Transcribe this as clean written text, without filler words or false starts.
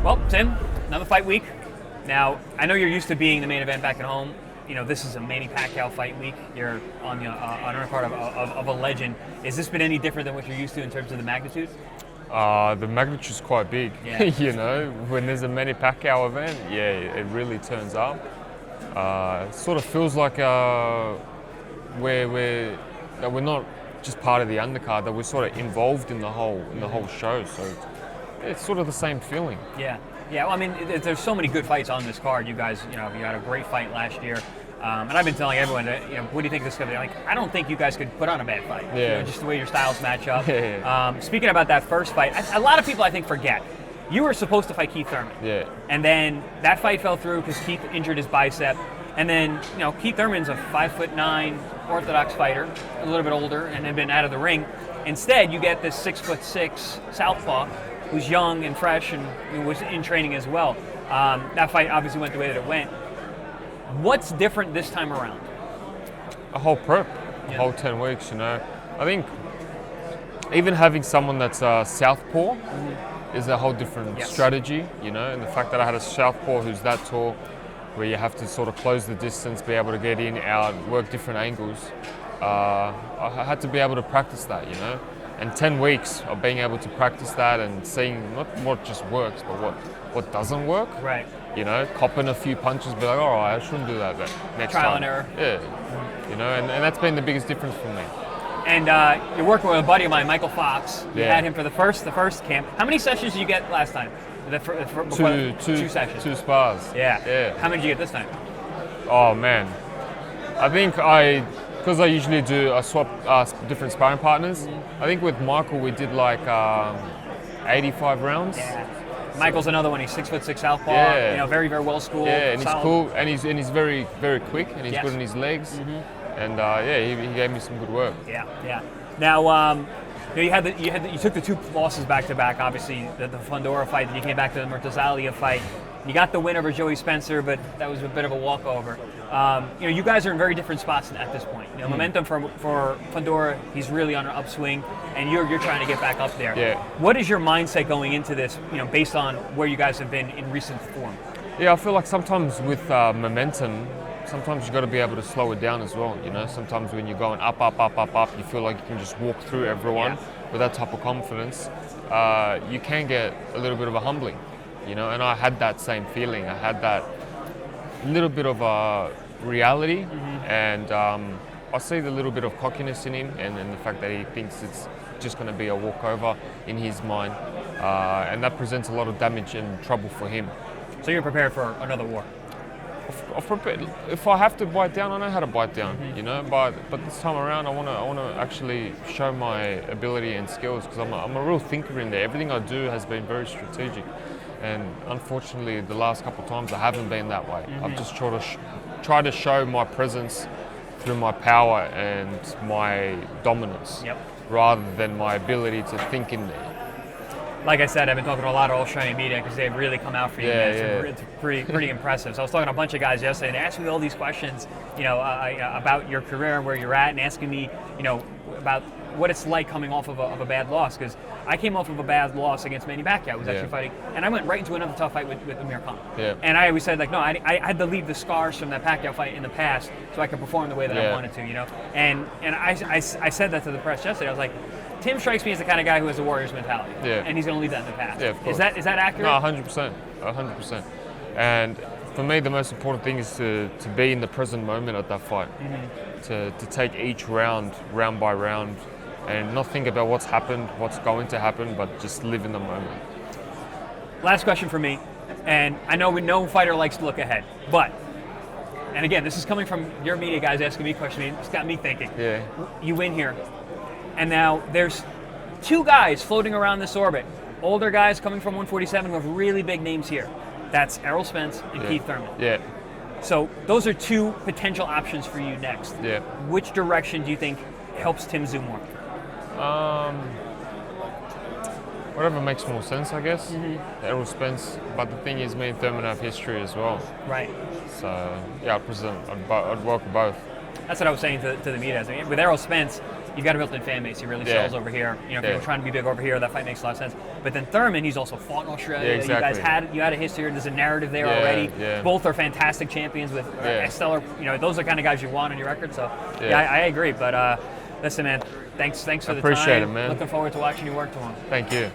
Well, Tim, another fight week. Now, I know you're used to being the main event back at home. You know, this is a Manny Pacquiao fight week. You're on the undercard of a legend. Has this been any different than what you're used to in terms of the magnitude? The magnitude is quite big. Yeah. You know, when there's a Manny Pacquiao event, yeah, it really turns up. It sort of feels like we're not just part of the undercard, that we're sort of involved in the whole show. So it's sort of the same feeling. Yeah. Yeah, well, I mean, there's so many good fights on this card. You guys, you had a great fight last year. And I've been telling everyone, what do you think this is going to be? Like, I don't think you guys could put on a bad fight. Yeah. Just the way your styles match up. Yeah. Speaking about that first fight, a lot of people, I think, forget. You were supposed to fight Keith Thurman. Yeah. And then that fight fell through because Keith injured his bicep. And then, Keith Thurman's a 5'9" orthodox fighter, a little bit older, and had been out of the ring. Instead, you get this 6'6" southpaw who's young and fresh and was in training as well. That fight obviously went the way that it went. What's different this time around? A whole prep, a whole 10 weeks, I think even having someone that's southpaw is a whole different strategy, and the fact that I had a southpaw who's that tall, where you have to sort of close the distance, be able to get in, out, work different angles. I had to be able to practice that, And 10 weeks of being able to practice that and seeing not what just works, but what doesn't work. Right. Copping a few punches, be like, all right, I shouldn't do that next time. Trial and error. Yeah. And that's been the biggest difference for me. And you're working with a buddy of mine, Michael Fox. You had him for the first camp. How many sessions did you get last time? Two sessions. 2 spars. Yeah. How many did you get this time? Oh man, I think because I usually I swap different sparring partners. I think with Michael we did like 85 rounds. Yeah. Michael's another one. He's 6'6" southpaw. Yeah. Very, very well schooled. Yeah, and solid. he's cool, and he's very, very quick, and he's good on his legs. And he gave me some good work. Yeah. Now, you took the 2 losses back to back. Obviously, the Fundora fight. Then you came back to the Murtazalia fight. You got the win over Joey Spencer, but that was a bit of a walkover. You guys are in very different spots at this point. Momentum for Fundora, he's really on an upswing, and you're trying to get back up there. Yeah. What is your mindset going into this? Based on where you guys have been in recent form. Yeah, I feel like sometimes with momentum, sometimes you got to be able to slow it down as well. Sometimes when you're going up, you feel like you can just walk through everyone with that type of confidence. You can get a little bit of a humbling. And I had that same feeling. I had that little bit of reality, and I see the little bit of cockiness in him, and the fact that he thinks it's just going to be a walkover in his mind, and that presents a lot of damage and trouble for him. So you're prepared for another war? I've prepared. If I have to bite down, I know how to bite down, But this time around, I want to actually show my ability and skills, because I'm a real thinker in there. Everything I do has been very strategic. And unfortunately, the last couple of times I haven't been that way. I've just tried to show my presence through my power and my dominance, rather than my ability to think in there. Like I said, I've been talking to a lot of Australian media because they've really come out for you. It's pretty impressive. So I was talking to a bunch of guys yesterday, and they asked me all these questions, about your career and where you're at, and asking me, about what it's like coming off of a bad loss, because I came off of a bad loss against Manny Pacquiao, who was actually fighting, and I went right into another tough fight with Amir Khan. Yeah. And I always said, I had to leave the scars from that Pacquiao fight in the past so I could perform the way that I wanted to, And I said that to the press yesterday. I was like, Tim strikes me as the kind of guy who has a warrior's mentality, and he's going to leave that in the past. Yeah, of course. Is that accurate? No, 100%. And for me, the most important thing is to be in the present moment at that fight, to take each round by round, and not think about what's happened, what's going to happen, but just live in the moment. Last question for me, and I know no fighter likes to look ahead, but, and again, this is coming from your media guys asking me questions, it's got me thinking. Yeah. You win here, and now there's 2 guys floating around this orbit, older guys coming from 147 who have really big names here. That's Errol Spence and Keith Thurman. Yeah. So those are 2 potential options for you next. Yeah. Which direction do you think helps Tim Tszyu more? Whatever makes more sense, I guess. Errol Spence, but the thing is, me and Thurman have history as well. Right. So yeah, I'd work with both. That's what I was saying to the media. I mean, with Errol Spence, you've got a built-in fan base. He really sells over here. You know, if you're trying to be big over here, that fight makes a lot of sense. But then Thurman, he's also fought in Australia. Yeah, exactly. You had a history. There's a narrative there already. Yeah. Both are fantastic champions with stellar. You know, those are the kind of guys you want on your record. So I agree. But listen, man, thanks for the time. Appreciate it, man. Looking forward to watching you work tomorrow. Thank you.